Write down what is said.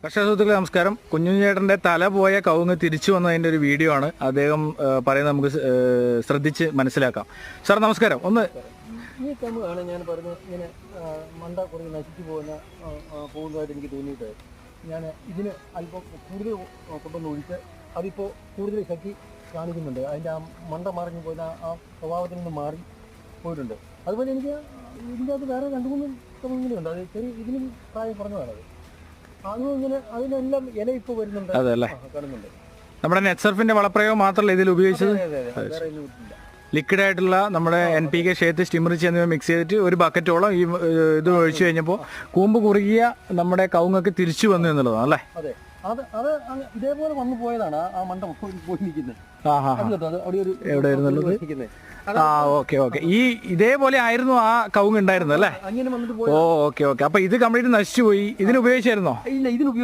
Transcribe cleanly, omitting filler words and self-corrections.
കർഷകസുഹൃത്തുക്കളെ നമസ്കാരം. കുഞ്ഞുചേട്ടൻ്റെ തല പോയ കവുങ്ങ് തിരിച്ചു വന്നതിൻ്റെ ഒരു വീഡിയോ ആണ്. അദ്ദേഹം പറയുന്നത് നമുക്ക് ശ്രദ്ധിച്ച് മനസ്സിലാക്കാം. സാർ നമസ്കാരം. ഈ കവുങ്ങാണ് ഞാൻ പറഞ്ഞത് ഇങ്ങനെ മണ്ട കുറേ നശിച്ചു പോകുന്നതായിട്ട് എനിക്ക് തോന്നിയിട്ട് ഞാൻ ഇതിന് അല്പം കൂടുതൽ കൊണ്ടൊന്ന് ഒഴിച്ച് അതിപ്പോൾ കൂടുതൽ ശക്തി കാണിക്കുന്നുണ്ട്. അതിൻ്റെ ആ മണ്ട മറിഞ്ഞു പോയ ആ സ്വഭാവത്തിൽ നിന്ന് മാറി പോയിട്ടുണ്ട്. അതുപോലെ എനിക്ക് ഇതിൻ്റെ അകത്ത് വേറെ 2-3 കവുങ്ങുകളുണ്ട്. അത് ചെറിയ ഇതിനും പ്രായം പറഞ്ഞതാണത്. അതും ഇങ്ങനെ അതിനെല്ലാം ഇല ഇപ്പോൾ വരുന്നുണ്ട്, കാണുന്നുണ്ട്. നമ്മുടെ നെറ്റ്സർഫിന്റെ വളപ്രയോഗം മാത്രമല്ല ഇതിൽ ഉപയോഗിച്ചത്. ലിക്വിഡ് ആയിട്ടുള്ള നമ്മുടെ NPK, ഷേത്ത്, സ്റ്റിമറിച്ച് എന്നിവ മിക്സ് ചെയ്തിട്ട് ഒരു ബക്കറ്റോളം ഈ ഇത് ഒഴിച്ചു കഴിഞ്ഞപ്പോൾ കൂമ്പ് കുറുകിയ നമ്മുടെ കവുങ്ങൊക്കെ തിരിച്ചു വന്നു എന്നുള്ളതാണ് അല്ലേ? അതെ, അത് ഇതേപോലെ വന്നു പോയതാണ് ആ മണ്ട പോയി നിൽക്കുന്നത്. എവിടെയായിരുന്നുള്ളത്? ഓക്കെ. ഇതേപോലെ ആയിരുന്നു ആ കവുങ്ങ് ഉണ്ടായിരുന്നത് അല്ലേ? അങ്ങനെ വന്നിട്ട് ഓക്കെ. അപ്പൊ ഇത് കംപ്ലീറ്റ് നശിച്ചു പോയി. ഇതിന് ഉപയോഗിച്ചായിരുന്നോ? ഇല്ല, ഇതിന്